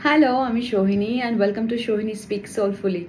Hello, আমি Sohini and welcome to Sohini speak soulfully.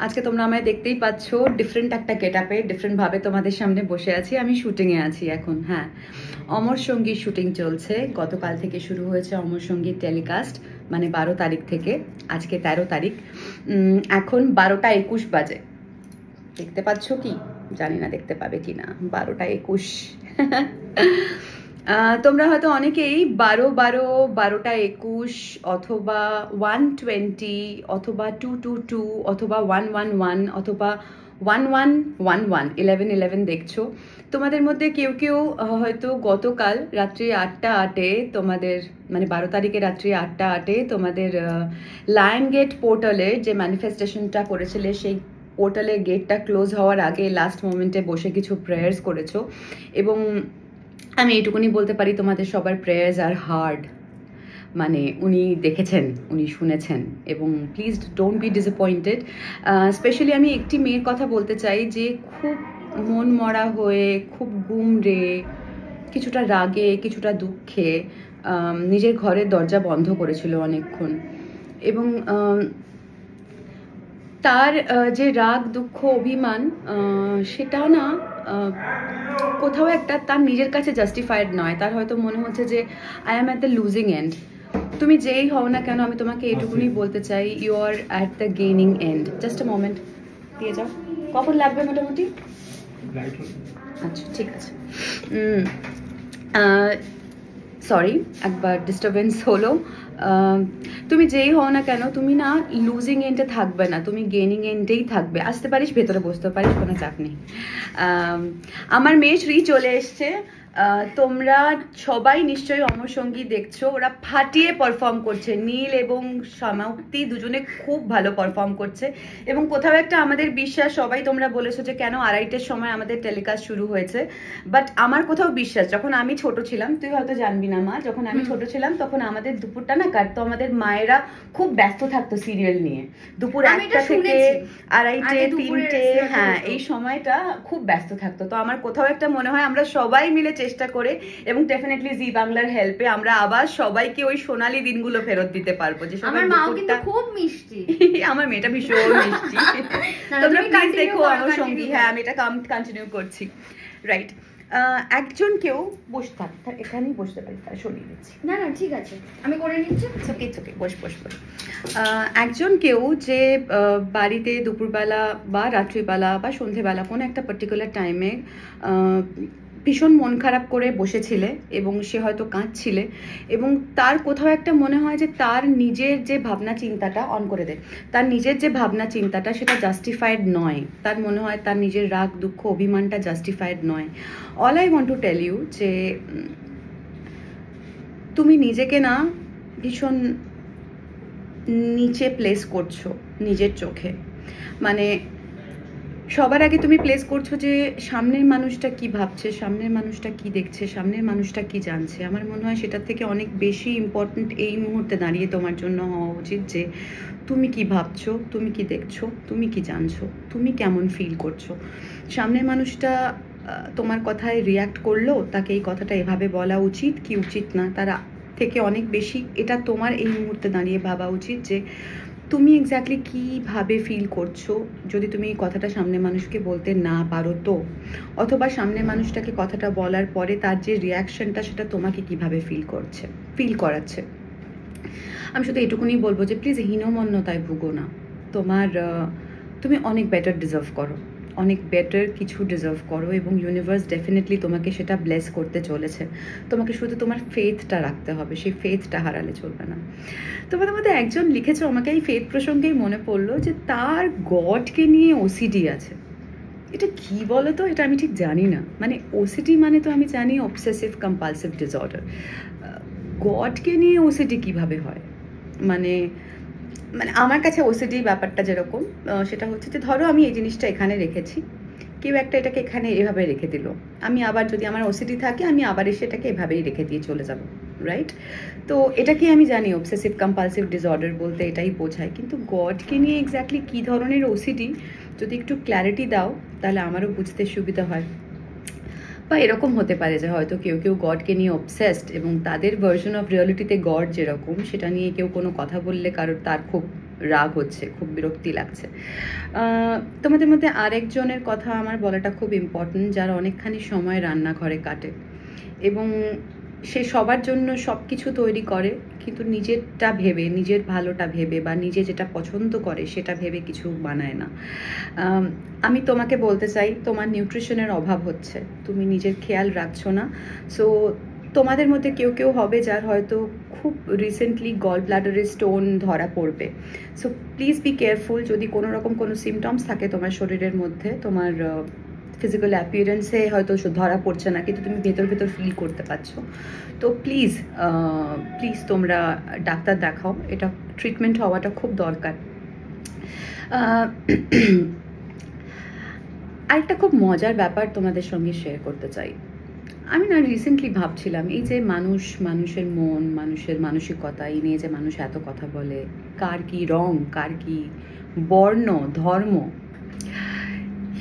আজকে তোমরা আমায় দেখতেই পাচ্ছ ডিফারেন্ট একটা গেট আপে ডিফারেন্টভাবে তোমাদের সামনে বসে আছি। আমি শুটিংয়ে আছি এখন। হ্যাঁ, অমর সঙ্গীর শুটিং চলছে। গতকাল থেকে শুরু হয়েছে অমর সঙ্গীর টেলিকাস্ট, মানে 12 তারিখ থেকে। আজকে 13 তারিখ, এখন 12টা 21 বাজে। দেখতে পাচ্ছ কি? জানি না দেখতে পাবে কি না। 12টা 21। তোমরা হয়তো অনেকেই 12টা 21 অথবা 120 অথবা 222 অথবা 111 অথবা 1111 দেখছো। তোমাদের মধ্যে কেউ কেউ হয়তো গতকাল রাত্রি 8টা 8-এ তোমাদের, মানে 12 তারিখে রাত্রি 8টা 8-এ তোমাদের লায়ন গেট পোর্টালের যে ম্যানিফেস্টেশনটা করেছিলে, সেই পোর্টালের গেটটা ক্লোজ হওয়ার আগে লাস্ট মোমেন্টে বসে কিছু প্রেয়ার্স করেছো। এবং আমি এটুকুনি বলতে পারি, তোমাদের সবার প্রেয়ার্স আর হার্ড। মানে উনি দেখেছেন, উনি শুনেছেন, এবং please don't be disappointed. Specially আমি একটি মেয়ের কথা বলতে চাই যে খুব মন মরা হয়ে, খুব গুমড়ে, কিছুটা রাগে, কিছুটা দুঃখে নিজের ঘরের দরজা বন্ধ করেছিল অনেকক্ষণ। এবং তার যে রাগ, দুঃখ, অভিমান, সেটা না কোথাও একটা তার নিজের কাছে জাস্টিফাইড নয়। তার হয়তো মনে হচ্ছে যে I am at the losing end. তুমি যেই হও না কেন, আমি তোমাকে এটুকুনি বলতে চাই, you are at the gaining end. Just a moment, দিয়ে যাও। কখন লাগবে মোটামুটি? আচ্ছা, ঠিক আছে। সরি, একবার ডিস্টারবেন্স হলো। তুমি যেই হও না কেন, তুমি না লুজিং এন্ডে থাকবে না, তুমি গেইনিং এন্ডেই থাকবে। আসতে পারিস, ভেতরে বসতে পারিস, কোনো চাপ নেই। আমার মেয়ে শ্রী চলে এসছে। তোমরা সবাই নিশ্চয়ই অমর সঙ্গী দেখছো, ওরা ফাটিয়ে পারফর্ম করছে। নীল এবং সমাপ্তি দুজনে খুব ভালো পারফর্ম করছে। এবং কোথাও একটা আমাদের বিশ্বাস, সবাই তোমরা বলেছো যে কেন 2:30-এর সময় আমাদের টেলিকাস্ট শুরু হয়েছে। বাট আমার কোথাও বিশ্বাস, যখন আমি ছোট ছিলাম, তুই হয়তো জানবি না মা, যখন আমি ছোট ছিলাম তখন আমাদের দুপুরটা না কাটতো, আমাদের মায়েরা খুব ব্যস্ত থাকতো সিরিয়াল নিয়ে। দুপুর 1টা থেকে 2:30, 3টে, হ্যাঁ, এই সময়টা খুব ব্যস্ত থাকতো। তো আমার কোথাও একটা মনে হয় আমরা সবাই মিলে চেষ্টা করে, এবং ডেফিনেটলি জি বাংলার হেল্পে, আমরা আবার সবাইকে ওই সোনালী দিনগুলো ফেরত দিতে পারবো। যে সময় দুপুরটা খুব মিষ্টি। আমার মেয়েটা ভীষণ মিষ্টি। তোমরা প্লিজ দেখো অমর সঙ্গী। হ্যাঁ, আমি এটা কন্টিনিউ করছি। রাইট। একজন কেউ বসে থাক, এখানেই বসতে পারি, তাই সরিয়ে দিচ্ছি। না না, ঠিক আছে, আমি করে নিচ্ছি। ওকে ওকে, বস। একজন কেউ যে বাড়িতে দুপুরবেলা বা রাত্রিবেলা বা সন্ধেবেলা কোনো একটা পার্টিকুলার টাইমে ভীষণ মন খারাপ করে বসেছিলে, এবং সে হয়তো কাঁদছিলে, এবং তার কোথাও একটা মনে হয় যে তার নিজের যে ভাবনা চিন্তাটা, অন করে দে, তার নিজের যে ভাবনা চিন্তাটা সেটা জাস্টিফাইড নয়। তার মনে হয় তার নিজের রাগ, দুঃখ, অভিমানটা জাস্টিফাইড নয়। All I want to tell you যে তুমি নিজেকে না ভীষণ নিচে প্লেস করছো নিজের চোখে। মানে সবার আগে তুমি প্লেস করছো যে সামনের মানুষটা কি ভাবছে, সামনের মানুষটা কি দেখছে, সামনের মানুষটা কি জানছে। আমার মনে হয় সেটার থেকে অনেক বেশি ইম্পর্টেন্ট এই মুহূর্তে দাঁড়িয়ে তোমার জন্য হওয়া উচিত যে তুমি কি ভাবছো, তুমি কি দেখছো, তুমি কি জানছো, তুমি কেমন ফিল করছো। সামনের মানুষটা তোমার কথায় রিয়াক্ট করলো, তাকে এই কথাটা এভাবে বলা উচিত কি উচিত না, তারা থেকে অনেক বেশি এটা তোমার এই মুহূর্তে দাঁড়িয়ে ভাবা উচিত যে তুমি এক্স্যাক্টলি কীভাবে ফিল করছো। যদি তুমি এই কথাটা সামনে মানুষকে বলতে না পারো তো, অথবা সামনে মানুষটাকে কথাটা বলার পরে তার যে রিয়াকশনটা, সেটা তোমাকে কিভাবে ফিল করাচ্ছে। আমি শুধু এটুকুনি বলবো যে প্লিজ হীনমন্যতায় ভুগো না। তুমি অনেক বেটার ডিজার্ভ করো, অনেক বেটার কিছু ডিজার্ভ করো, এবং ইউনিভার্স ডেফিনেটলি তোমাকে সেটা ব্লেস করতে চলেছে। তোমাকে শুধু তোমার ফেথটা রাখতে হবে, সেই ফেথটা হারালে চলবে না। তোমাদের মধ্যে একজন লিখেছো, আমাকে এই ফেথ প্রসঙ্গেই মনে পড়লো যে তার গডকে নিয়ে ওসিডি আছে। এটা কি বলো তো, এটা আমি ঠিক জানি না। মানে ওসিডি মানে তো আমি জানি অবসেসিভ কম্পালসিভ ডিসঅর্ডার। গডকে নিয়ে ওসিডি কিভাবে হয়? মানে আমার কাছে ওসিডি ব্যাপারটা যেরকম, সেটা হচ্ছে যে ধরো আমি এই জিনিসটা এখানে রেখেছি, কেউ একটা এটাকে এখানে এভাবে রেখে দিল, আমি আবার যদি আমার ওসিডি থাকে আমি আবার এসে এটাকে এভাবেই রেখে দিয়ে চলে যাব, রাইট? তো এটাকে আমি জানি অবসেসিভ কম্পালসিভ ডিসঅর্ডার বলতে এটাই বোঝায়। কিন্তু গডকে নিয়ে এক্স্যাক্টলি কী ধরনের ওসিডি যদি একটু ক্ল্যারিটি দাও, তাহলে আমারও বুঝতে সুবিধা হয়। বা এরকম হতে পারে যে হয়তো কেউ কেউ গডকে নিয়ে অবসেসড, এবং তাদের ভার্সন অফ রিয়ালিটিতে গড যেরকম, সেটা নিয়ে কেউ কোনো কথা বললে কারোর তার খুব রাগ হচ্ছে, খুব বিরক্তি লাগছে। তোমাদের মধ্যে আরেকজনের কথা আমার বলাটা খুব ইম্পর্টেন্ট, যার অনেকখানি সময় রান্নাঘরে কাটে এবং সে সবার জন্য সব কিছু তৈরি করে, কিন্তু নিজেরটা ভেবে, নিজের ভালোটা ভেবে বা নিজে যেটা পছন্দ করে সেটা ভেবে কিছু বানায় না। আমি তোমাকে বলতে চাই, তোমার নিউট্রিশনের অভাব হচ্ছে, তুমি নিজের খেয়াল রাখছো না। সো তোমাদের মধ্যে কেউ কেউ হবে যার হয়তো খুব রিসেন্টলি গল ব্লাডারে স্টোন ধরা পড়বে। So please be careful. যদি কোনো রকম কোনো সিমটমস থাকে তোমার শরীরের মধ্যে, তোমার ফিজিক্যাল অ্যাপিয়ারেন্সে হয়তো ধরা পড়ছে না, কিন্তু তুমি ভেতর ভেতর ফিল করতে পারছো, তো প্লিজ প্লিজ তোমরা ডাক্তার দেখাও। এটা ট্রিটমেন্ট হওয়াটা খুব দরকার। আরেকটা খুব মজার ব্যাপার তোমাদের সঙ্গে শেয়ার করতে চাই। আমি না রিসেন্টলি ভাবছিলাম, এই যে মানুষের মন, মানুষের মানসিকতা, এই নিয়ে যে মানুষ এত কথা বলে, কার কি রং, কার কি বর্ণ, ধর্ম।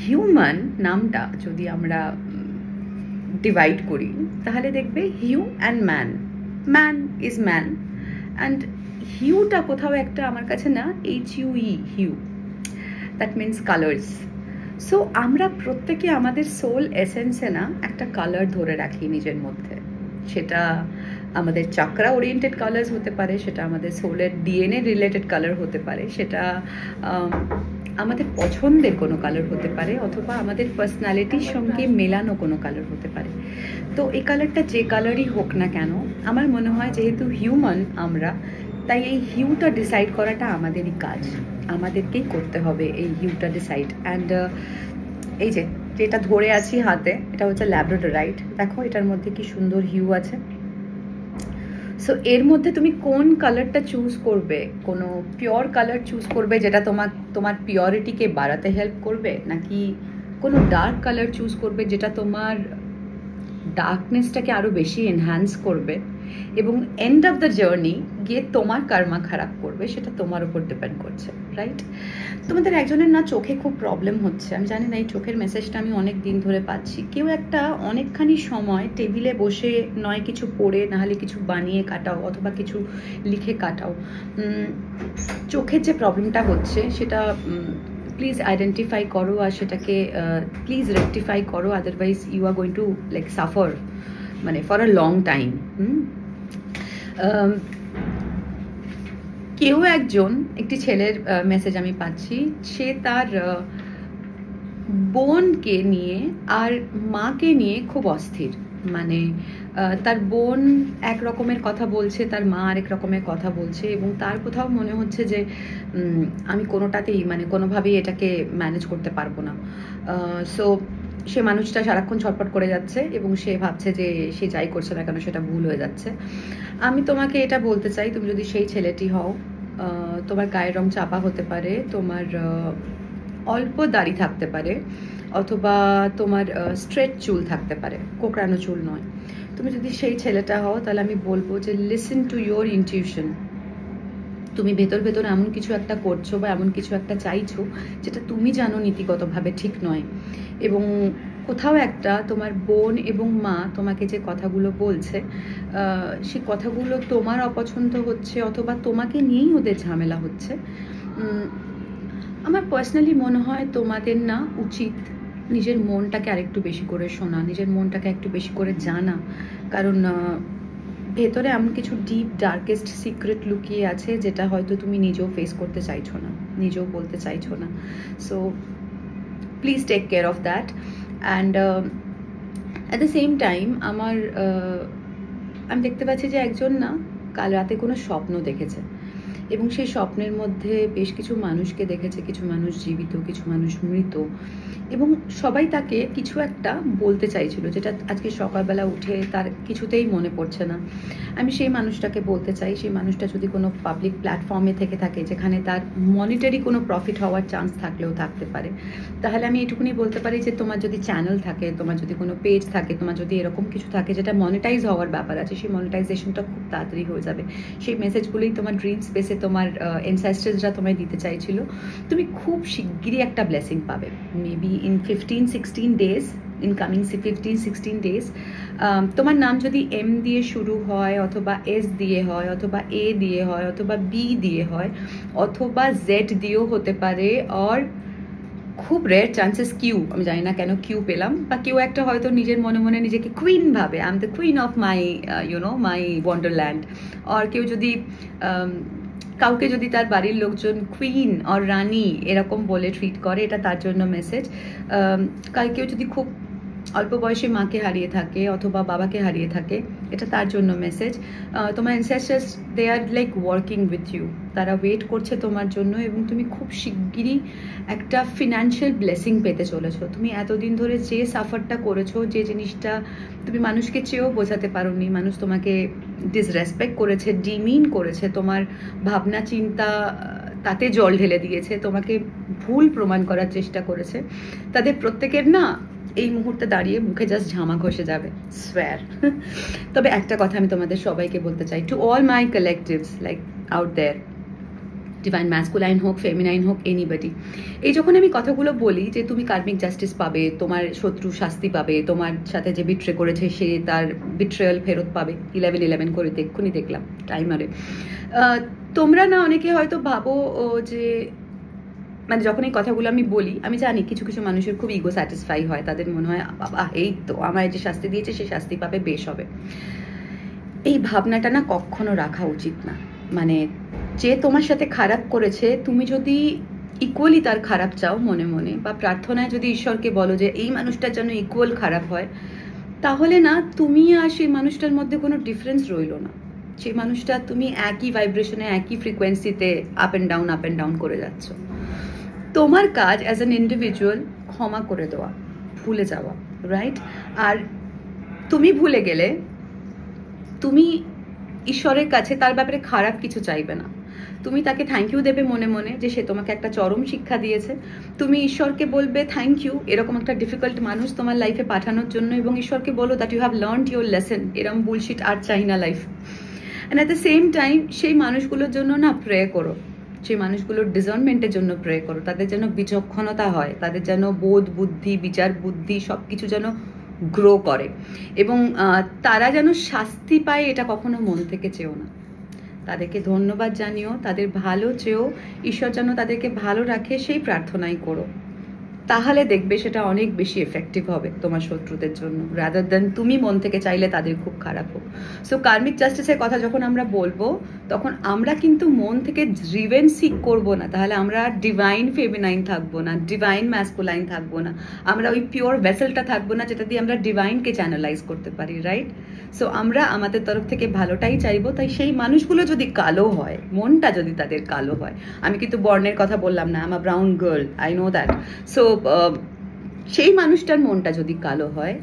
হিউম্যান নামটা যদি আমরা ডিভাইড করি, তাহলে দেখবে hue and man, man is man, and হিউটা কোথাও একটা আমার কাছে না, HUE, hue, that means colours. So আমরা প্রত্যেকে আমাদের সোল এসেন্সে না একটা কালার ধরে রাখি নিজের মধ্যে। সেটা আমাদের চাকরা ওরিয়েন্টেড কালার্স হতে পারে, সেটা আমাদের সোলের DNA রিলেটেড কালার হতে পারে, সেটা আমাদের পছন্দের কোনো কালার হতে পারে, অথবা আমাদের পার্সোনালিটির সঙ্গে মেলানো কোনো কালার হতে পারে। তো এই কালারটা যে কালারই হোক না কেন, আমার মনে হয় যেহেতু হিউম্যান আমরা, তাই এই হিউটা ডিসাইড করাটা আমাদেরই কাজ, আমাদেরকেই করতে হবে এই হিউটা ডিসাইড। অ্যান্ড এই যে যেটা ধরে আছি হাতে, এটা হচ্ছে ল্যাব্রাডোরাইট। দেখো এটার মধ্যে কি সুন্দর হিউ আছে। সো এর মধ্যে তুমি কোন কালারটা চুজ করবে, কোনো পিওর কালার চুজ করবে যেটা তোমার পিওরিটিকে বাড়াতে হেল্প করবে, নাকি কোনো ডার্ক কালার চুজ করবে যেটা তোমার ডার্কনেসটাকে আরও বেশি এনহ্যান্স করবে এবং এন্ড অফ দ্য জার্নি গিয়ে তোমার কার্মা খারাপ করবে, সেটা তোমার উপর ডিপেন্ড করছে, রাইট? তোমাদের একজনের না চোখে খুব প্রবলেম হচ্ছে, আমি জানি না, এই চোখের মেসেজটা আমি অনেক দিন ধরে পাচ্ছি। কেউ একটা অনেকখানি সময় টেবিলে বসে নয় কিছু পড়ে, নাহলে কিছু বানিয়ে কাটাও, অথবা কিছু লিখে কাটাও, চোখের যে প্রবলেমটা হচ্ছে সেটা প্লিজ আইডেন্টিফাই করো আর সেটাকে প্লিজ রেকটিফাই করো, otherwise you are going to like suffer, মানে ফর আ লং টাইম। কেউ একজন, একটি ছেলের মেসেজ আমি পাচ্ছি, সে তার বোনকে নিয়ে আর মাকে নিয়ে খুব অস্থির। মানে তার বোন এক রকমের কথা বলছে, তার মা আরেক রকমের কথা বলছে, এবং তার কোথাও মনে হচ্ছে যে আমি কোনোটাতেই, মানে কোনোভাবেই এটাকে ম্যানেজ করতে পারবো না। সো সে মানুষটা সারাক্ষণ ছটফট করে যাচ্ছে এবং সে ভাবছে যে সে যাই করছে না কেন সেটা ভুল হয়ে যাচ্ছে। আমি তোমাকে এটা বলতে চাই, তুমি যদি সেই ছেলেটি হও, তোমার গায়ের রং চাপা হতে পারে, তোমার অল্প দাড়ি থাকতে পারে, অথবা তোমার স্ট্রেট চুল থাকতে পারে, কোঁকড়ানো চুল নয়। তুমি যদি সেই ছেলেটা হও, তাহলে আমি বলবো যে লিসেন টু ইয়োর ইনটিউশন। তুমি ভেতর ভেতর এমন কিছু একটা করছো বা এমন কিছু একটা চাইছো যেটা তুমি জানো নীতিগতভাবে ঠিক নয়, এবং কোথাও একটা তোমার বোন এবং মা তোমাকে যে কথাগুলো বলছে, সে কথাগুলো তোমার অপছন্দ হচ্ছে, অথবা তোমাকে নিয়েই ওদের ঝামেলা হচ্ছে। আমার পার্সোনালি মনে হয় তোমাদের না উচিত নিজের মনটাকে আরেকটু বেশি করে শোনা, নিজের মনটাকে একটু বেশি করে জানা, কারণ ভেতরে এমন কিছু ডিপ ডার্কেস্ট সিক্রেট লুকিয়ে আছে যেটা হয়তো তুমি নিজেও ফেস করতে চাইছো না, নিজেও বলতে চাইছো না। So please take care of that. And at the same time আমি দেখতে পাচ্ছি যে একজন না কাল রাতে কোনো স্বপ্ন দেখেছে, এবং সেই স্বপ্নের মধ্যে বেশ কিছু মানুষকে দেখেছে, কিছু মানুষ জীবিত, কিছু মানুষ মৃত, এবং সবাই তাকে কিছু একটা বলতে চাইছিল, যেটা আজকে সকালবেলা উঠে তার কিছুতেই মনে পড়ছে না। আমি সেই মানুষটাকে বলতে চাই, সেই মানুষটা যদি কোনো পাবলিক প্ল্যাটফর্মে থেকে থাকে যেখানে তার মনিটারি কোনো প্রফিট হওয়ার চান্স থাকলেও থাকতে পারে, তাহলে আমি এটুকুনি বলতে পারি যে তোমার যদি চ্যানেল থাকে, তোমার যদি কোনো পেজ থাকে, তোমার যদি এরকম কিছু থাকে যেটা মনিটাইজ হওয়ার ব্যাপার আছে, সেই মনিটাইজেশনটা খুব তাড়াতাড়ি হয়ে যাবে। সেই মেসেজগুলোই তোমার ড্রিম স্পেসে তোমার এনসেস্টার্সরা তোমায় দিতে চাইছিল। তুমি খুব শিগগিরই একটা ব্লেসিং পাবে, maybe in 15-16 days in coming 15-16 days. তোমার নাম যদি এম দিয়ে শুরু হয়, অথবা এস দিয়ে হয়, অথবা এ দিয়ে হয়, অথবা বি দিয়ে হয়, অথবা জেড দিয়েও হতে পারে, আর খুব রেয়ার চান্সেস কিউ, আমি জানি না কেন কিউ পেলাম, বা কেউ একটা হয়তো নিজের মনে মনে নিজেকে কুইন ভাবে, I am the queen of my my wonderland. আর কেউ যদি কাউকে যদি তার বাড়ির লোকজন কুইন আর রানী এরকম বলে ট্রিট করে, এটা তার জন্য মেসেজ। কেউ যদি খুব অল্প বয়সে মাকে হারিয়ে থাকে অথবা বাবাকে হারিয়ে থাকে, এটা তার জন্য মেসেজ। তোমার ancestors they are like working with you, তারা ওয়েট করছে তোমার জন্য, এবং তুমি খুব শিগগিরই একটা ফিনান্সিয়াল ব্লেসিং পেতে চলেছো। তুমি এতদিন ধরে যে সাফারটা করেছো, যে জিনিসটা তুমি মানুষকে চেয়েও বোঝাতে পারোনি, মানুষ তোমাকে ডিসরেসপেক্ট করেছে, ডিমিন করেছে, তোমার ভাবনা চিন্তা তাতে জল ঢেলে দিয়েছে, তোমাকে ভুল প্রমাণ করার চেষ্টা করেছে, তাদের প্রত্যেকের না এই মুহূর্তে দাঁড়িয়ে মুখে জাস্ট ঝামা ঘষে যাবে, সোয়ার। তবে একটা কথা আমি তোমাদের সবাইকে বলতে চাই, to all my collectives like out there, divine masculine হোক, ফেমিনাইন হোক, এনিবডি, এই যখন আমি কথাগুলো বলি যে তুমি কার্মিক জাস্টিস পাবে, তোমার শত্রু শাস্তি পাবে, তোমার সাথে যে বিট্রে করেছে সে তার বিট্রেয়াল ফেরত পাবে, 11-11 করে এক্ষুনি দেখলাম টাইমারে, তোমরা না অনেকে হয়তো ভাবো যে, মানে যখন এই কথাগুলো আমি বলি, আমি জানি কিছু কিছু মানুষের খুব ইগো স্যাটিসফাই হয়, তাদের মনে হয় বাবা এই তো আমায় যে শাস্তি দিয়েছে সে শাস্তি পাবে, বেশ হবে। এই ভাবনাটা না কখনো রাখা উচিত না। মানে যে তোমার সাথে খারাপ করেছে, তুমি যদি ইকুয়ালি তার খারাপ চাও মনে মনে, বা প্রার্থনায় যদি ঈশ্বরকে বলো যে এই মানুষটার জন্য ইকুয়াল খারাপ হয়, তাহলে না তুমি আর সেই মানুষটার মধ্যে কোনো ডিফারেন্স রইলো না। সেই মানুষটা তুমি একই ভাইব্রেশনে, একই ফ্রিকোয়েন্সিতে আপ অ্যান্ড ডাউন করে যাচ্ছ। তোমার কাজ অ্যাজ অ্যান ইন্ডিভিজুয়াল ক্ষমা করে দেওয়া, ভুলে যাওয়া, রাইট? আর তুমি ভুলে গেলে তুমি ঈশ্বরের কাছে তার ব্যাপারে খারাপ কিছু চাইবে না, তুমি তাকে থ্যাংক ইউ দেবে মনে মনে যে সে তোমাকে একটা চরম শিক্ষা দিয়েছে। তুমি ঈশ্বরকে বলবে থ্যাংক ইউ এরকম একটা ডিফিকাল্ট মানুষ তোমার লাইফে পাঠানোর জন্য, এবং ঈশ্বরকে বলো that you have learned your lesson, এরকম বুলশিট আর চাই না life. And at the same time সেই মানুষগুলোর জন্য না প্রে করো, সেই মানুষগুলোর ডিজার্নমেন্টের জন্য প্রে করো, তাদের যেন বিচক্ষণতা হয়, তাদের যেন বোধ বুদ্ধি, বিচার বুদ্ধি সব কিছু যেন গ্রো করে, এবং তারা যেন শাস্তি পায়, এটা কখনো মন থেকে চেও না। তাদেরকে ধন্যবাদ জানিও, তাদের ভালো চেও, ঈশ্বর যেন তাদেরকে ভালো রাখে সেই প্রার্থনাই করো। তাহলে দেখবে সেটা অনেক বেশি এফেক্টিভ হবে তোমার শত্রুদের জন্য, রাদার দেন তুমি মন থেকে চাইলে তাদের খুব খারাপ হোক। সো কার্মিক জাস্টিসের কথা যখন আমরা বলবো, তখন আমরা কিন্তু মন থেকে ড্রিভেন সিক করবো না, তাহলে আমরা ডিভাইন ফেমিনাইন থাকবো না, ডিভাইন ম্যাসকুলাইন থাকবো না, আমরা ওই পিওর ভেসেলটা থাকবো না যেটা দিয়ে আমরা ডিভাইনকে চ্যানেলাইজ করতে পারি, রাইট? সো আমরা আমাদের তরফ থেকে ভালোটাই চাইবো। তাই সেই মানুষগুলো যদি কালো হয়, মনটা যদি তাদের কালো হয়, আমি কিন্তু বর্ণের কথা বললাম না, I am a brown girl, I know that. So সেই মানুষটার মনটা যদি কালো হয়,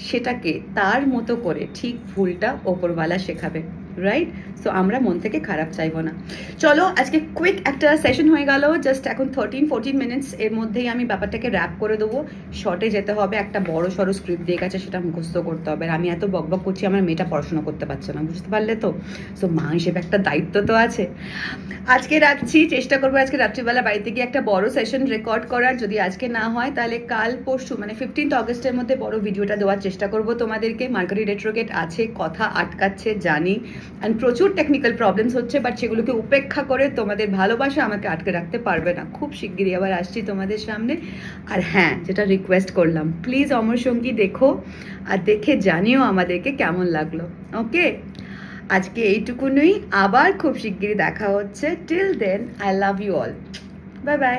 সেটাকে তার মতো করে ঠিক ভুলটা ওপরওয়ালা শেখাবে, রাইট? সো আমরা মন থেকে খারাপ চাইবো না। চলো আজকে কুইক একটা সেশন হয়ে গেল, জাস্ট এখন 13-14 মিনিটস, এর মধ্যেই আমি ব্যাপারটাকে র্যাপ করে দেবো। শর্টে যেতে হবে, একটা বড় সড়ো স্ক্রিপ্ট দিয়ে গেছে, সেটা মুখস্থ করতে হবে। আর আমি এত বকবক করছি, আমার মেয়েটা পড়াশোনা করতে পারছে না, বুঝতে পারলে তো? সো মা হিসেবে একটা দায়িত্ব তো আছে। আজকে রাখছি, চেষ্টা করবো আজকে রাত্রিবেলা বাড়িতে গিয়ে একটা বড় সেশন রেকর্ড করার। যদি আজকে না হয় তাহলে কাল পরশু, মানে 15th অগস্টের মধ্যে বড় ভিডিওটা দেওয়ার চেষ্টা করবো তোমাদেরকে। মার্কারি রেট্রোগেট আছে, কথা আটকাচ্ছে জানি, অ্যান্ড প্রচুর টেকনিক্যাল প্রবলেমস হচ্ছে, বাট সেগুলোকে উপেক্ষা করে তোমাদের ভালোবাসা আমাকে আটকে রাখতে পারবে না। খুব শিগগিরই আবার আসছি তোমাদের সামনে। আর হ্যাঁ, যেটা রিকোয়েস্ট করলাম, প্লিজ অমর সঙ্গী দেখো, আর দেখে জানিও আমাদেরকে কেমন লাগলো। ওকে, আজকে এইটুকুনই, আবার খুব শিগগিরই দেখা হচ্ছে। Till then I love you all, bye by.